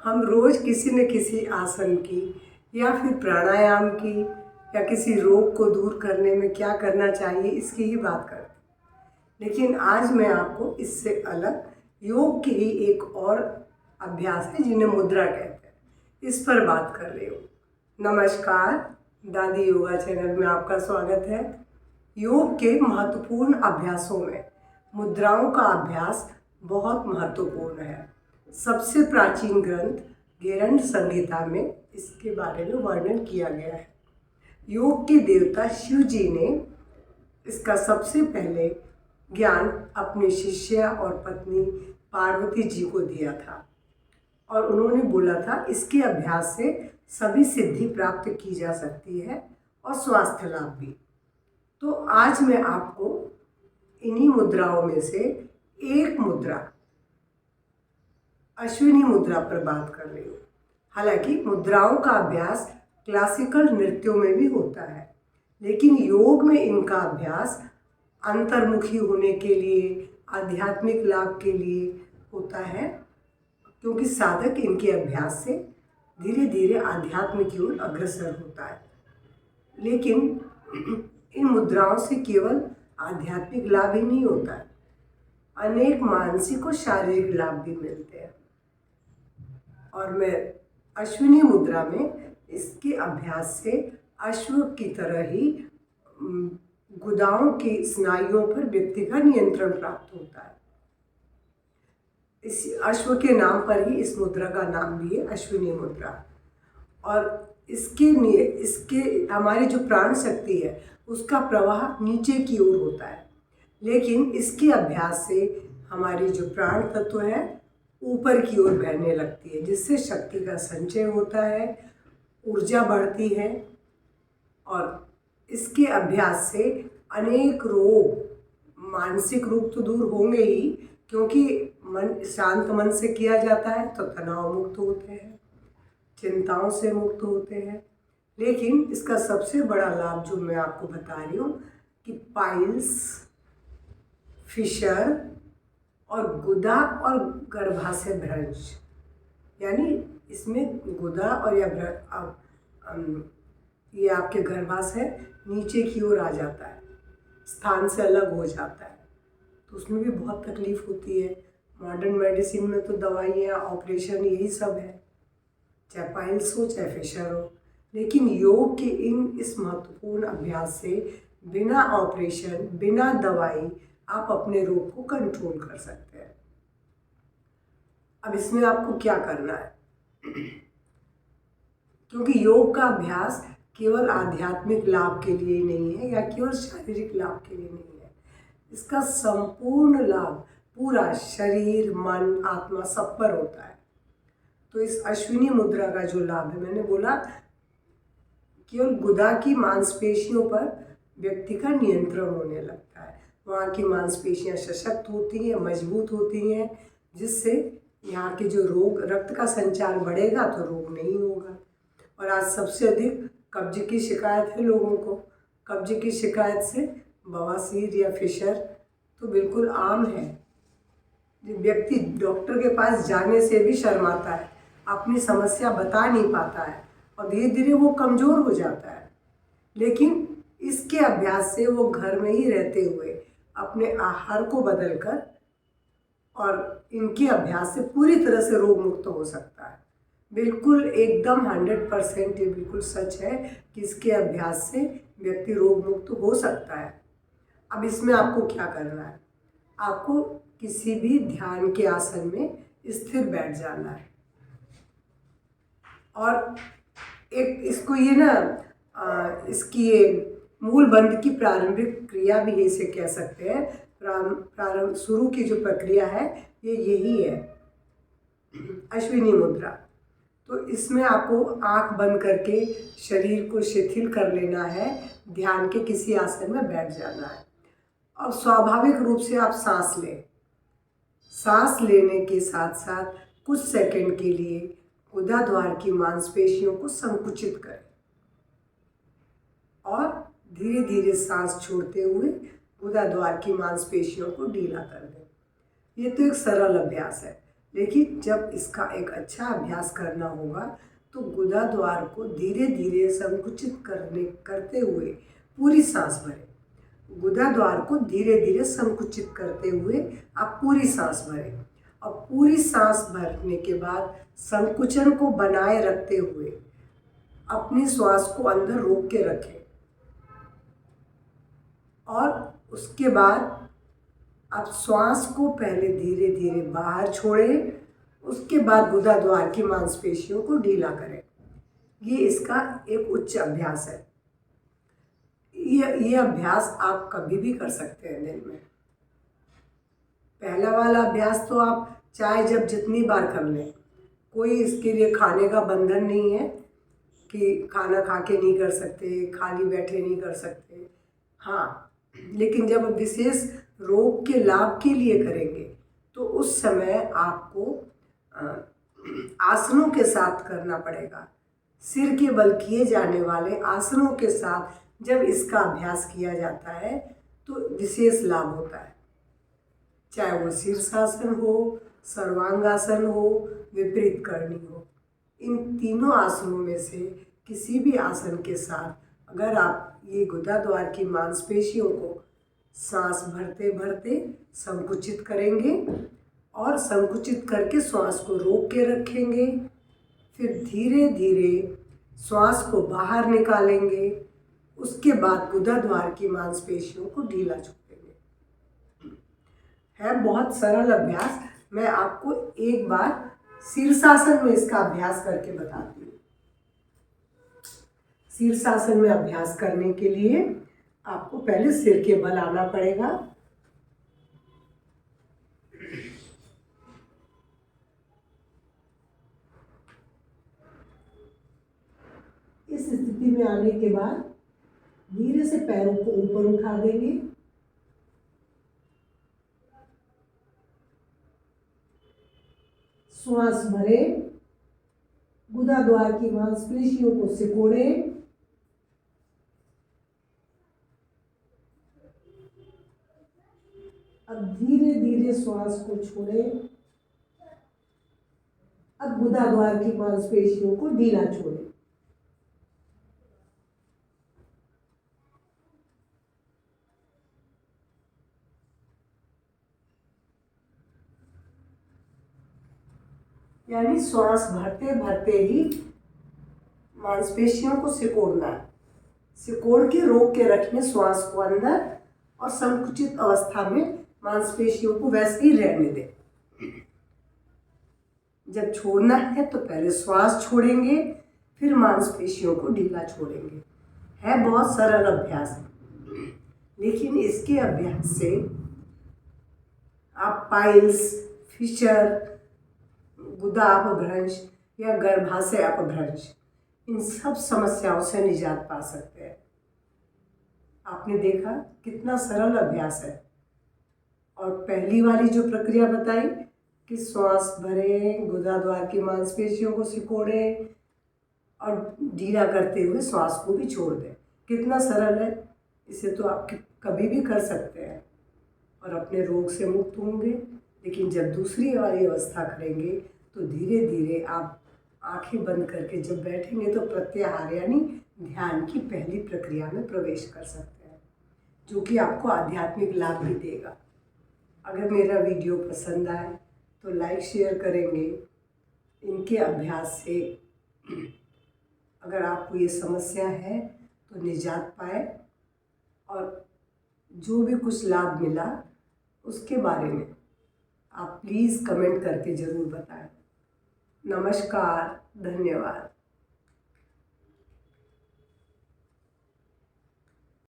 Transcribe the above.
हम रोज़ किसी न किसी आसन की या फिर प्राणायाम की या किसी रोग को दूर करने में क्या करना चाहिए इसकी ही बात करते हैं। लेकिन आज मैं आपको इससे अलग योग की ही एक और अभ्यास है जिन्हें मुद्रा कहते हैं, इस पर बात कर रही हूँ। नमस्कार, दादी योगा चैनल में आपका स्वागत है। योग के महत्वपूर्ण अभ्यासों में मुद्राओं का अभ्यास बहुत महत्वपूर्ण है। सबसे प्राचीन ग्रंथ गेरंड संहिता में इसके बारे में वर्णन किया गया है। योग के देवता शिव जी ने इसका सबसे पहले ज्ञान अपने शिष्य और पत्नी पार्वती जी को दिया था और उन्होंने बोला था इसके अभ्यास से सभी सिद्धि प्राप्त की जा सकती है और स्वास्थ्य लाभ भी। तो आज मैं आपको इन्हीं मुद्राओं में से एक मुद्रा अश्विनी मुद्रा पर बात कर रही हूँ। हालांकि मुद्राओं का अभ्यास क्लासिकल नृत्यों में भी होता है, लेकिन योग में इनका अभ्यास अंतर्मुखी होने के लिए, आध्यात्मिक लाभ के लिए होता है, क्योंकि साधक इनके अभ्यास से धीरे धीरे आध्यात्म की ओर अग्रसर होता है। लेकिन इन मुद्राओं से केवल आध्यात्मिक लाभ ही नहीं होता है, अनेक मानसिक और शारीरिक लाभ भी मिलते हैं। और मैं अश्विनी मुद्रा में इसके अभ्यास से अश्व की तरह ही गुदाओं की स्नायुओं पर व्यक्ति का नियंत्रण प्राप्त होता है। इस अश्व के नाम पर ही इस मुद्रा का नाम भी है, अश्विनी मुद्रा। और इसके हमारी जो प्राण शक्ति है उसका प्रवाह नीचे की ओर होता है, लेकिन इसके अभ्यास से हमारी जो प्राण तत्व है ऊपर की ओर बहने लगती है, जिससे शक्ति का संचय होता है, ऊर्जा बढ़ती है। और इसके अभ्यास से अनेक रोग, मानसिक रोग तो दूर होंगे ही, क्योंकि शांत मन से किया जाता है तो तनाव मुक्त होते हैं, चिंताओं से मुक्त होते हैं। लेकिन इसका सबसे बड़ा लाभ जो मैं आपको बता रही हूँ कि पाइल्स, फिशर और गुदा और गर्भाशय भ्रंश, यानी इसमें गुदा और ये आपके गर्भाशय नीचे की ओर आ जाता है, स्थान से अलग हो जाता है, तो उसमें भी बहुत तकलीफ होती है। मॉडर्न मेडिसिन में तो दवाइयाँ, ऑपरेशन यही सब है, चाहे पाइल्स हो चाहे फिशर हो। लेकिन योग के इस महत्वपूर्ण अभ्यास से बिना ऑपरेशन, बिना दवाई आप अपने रोग को कंट्रोल कर सकते हैं। अब इसमें आपको क्या करना है, क्योंकि योग का अभ्यास केवल आध्यात्मिक लाभ के लिए नहीं है या केवल शारीरिक लाभ के लिए नहीं है, इसका संपूर्ण लाभ पूरा शरीर, मन, आत्मा सब पर होता है। तो इस अश्विनी मुद्रा का जो लाभ है, मैंने बोला केवल गुदा की मांसपेशियों पर व्यक्ति का नियंत्रण होने लगता है, वहाँ की मांसपेशियाँ सशक्त होती हैं, मजबूत होती हैं, जिससे यहाँ के जो रोग, रक्त का संचार बढ़ेगा तो रोग नहीं होगा। और आज सबसे अधिक कब्ज की शिकायत है लोगों को। कब्ज की शिकायत से बवासीर या फिशर तो बिल्कुल आम है। व्यक्ति डॉक्टर के पास जाने से भी शर्माता है, अपनी समस्या बता नहीं पाता है और धीरे धीरे वो कमज़ोर हो जाता है। लेकिन इसके अभ्यास से वो घर में ही रहते हुए अपने आहार को बदलकर और इनके अभ्यास से पूरी तरह से रोग मुक्त हो सकता है। बिल्कुल एकदम 100% ये बिल्कुल सच है कि इसके अभ्यास से व्यक्ति रोग मुक्त हो सकता है। अब इसमें आपको क्या करना है, आपको किसी भी ध्यान के आसन में स्थिर बैठ जाना है और एक इसको ये ना इसकी ये मूल बंध की प्रारंभिक क्रिया भी इसे कह सकते हैं। प्रारंभ शुरू की जो प्रक्रिया है ये यही है, अश्विनी मुद्रा। तो इसमें आपको आंख बंद करके शरीर को शिथिल कर लेना है, ध्यान के किसी आसन में बैठ जाना है। अब स्वाभाविक रूप से आप सांस लें। सांस लेने के साथ साथ कुछ सेकंड के लिए गुदाद्वार की मांसपेशियों को संकुचित करें और धीरे धीरे सांस छोड़ते हुए गुदाद्वार की मांसपेशियों को ढीला कर दें। ये तो एक सरल अभ्यास है, लेकिन जब इसका एक अच्छा अभ्यास करना होगा तो गुदा द्वार को धीरे धीरे संकुचित करते हुए पूरी सांस भरें। गुदा द्वार को धीरे धीरे संकुचित करते हुए आप पूरी सांस भरें और पूरी सांस भरने के बाद संकुचन को बनाए रखते हुए अपनी श्वास को अंदर रोक के रखें और उसके बाद आप श्वास को पहले धीरे धीरे बाहर छोड़ें, उसके बाद गुदा द्वार की मांसपेशियों को ढीला करें। ये इसका एक उच्च अभ्यास है। ये अभ्यास आप कभी भी कर सकते हैं दिन में। पहला वाला अभ्यास तो आप चाहे जब जितनी बार कर लें, कोई इसके लिए खाने का बंधन नहीं है कि खाना खा के नहीं कर सकते, खाली बैठे नहीं कर सकते। हाँ, लेकिन जब विशेष रोग के लाभ के लिए करेंगे तो उस समय आपको आसनों के साथ करना पड़ेगा। सिर के बल किए जाने वाले आसनों के साथ जब इसका अभ्यास किया जाता है तो विशेष लाभ होता है, चाहे वो शीर्षासन हो, सर्वांगासन हो, विपरीत करणी हो। इन तीनों आसनों में से किसी भी आसन के साथ अगर आप ये गुदा द्वार की मांसपेशियों को सांस भरते भरते संकुचित करेंगे और संकुचित करके श्वास को रोक के रखेंगे, फिर धीरे धीरे श्वास को बाहर निकालेंगे, उसके बाद गुदा द्वार की मांसपेशियों को ढीला छोड़ेंगे। है बहुत सरल अभ्यास। मैं आपको एक बार शीर्षासन में इसका अभ्यास करके बताती हूँ। शीर्षासन में अभ्यास करने के लिए आपको पहले सिर के बल आना पड़ेगा। इस स्थिति में आने के बाद धीरे से पैरों को ऊपर उठा देंगे, श्वास भरें, गुदा द्वार की मांसपेशियों को सिकोड़ें, अब धीरे धीरे श्वास को छोड़ें। अब गुदा द्वार की मांसपेशियों को ढीला छोड़ें। यानी श्वास भरते भरते ही मांसपेशियों को सिकोड़ना है। सिकोड़ के रोक के रखने श्वास को अंदर और संकुचित अवस्था में मांसपेशियों को वैसे ही रहने दें। जब छोड़ना है तो पहले श्वास छोड़ेंगे, फिर मांसपेशियों को ढीला छोड़ेंगे। है बहुत सरल अभ्यास, लेकिन इसके अभ्यास से आप पाइल्स, फिशर, गुदा अपभ्रंश या गर्भाशय अपभ्रंश, इन सब समस्याओं से निजात पा सकते हैं। आपने देखा कितना सरल अभ्यास है। और पहली वाली जो प्रक्रिया बताई कि श्वास भरें, गुदा द्वार की मांसपेशियों को सिकोड़ें और ढीला करते हुए श्वास को भी छोड़ दें, कितना सरल है। इसे तो आप कभी भी कर सकते हैं और अपने रोग से मुक्त होंगे। लेकिन जब दूसरी वाली अवस्था करेंगे तो धीरे धीरे आप आंखें बंद करके जब बैठेंगे तो प्रत्याहार यानी ध्यान की पहली प्रक्रिया में प्रवेश कर सकते हैं, जो कि आपको आध्यात्मिक लाभ भी देगा। अगर मेरा वीडियो पसंद आए तो लाइक शेयर करेंगे। इनके अभ्यास से अगर आपको ये समस्या है तो निजात पाए और जो भी कुछ लाभ मिला उसके बारे में आप प्लीज़ कमेंट करके ज़रूर बताएं। नमस्कार, धन्यवाद।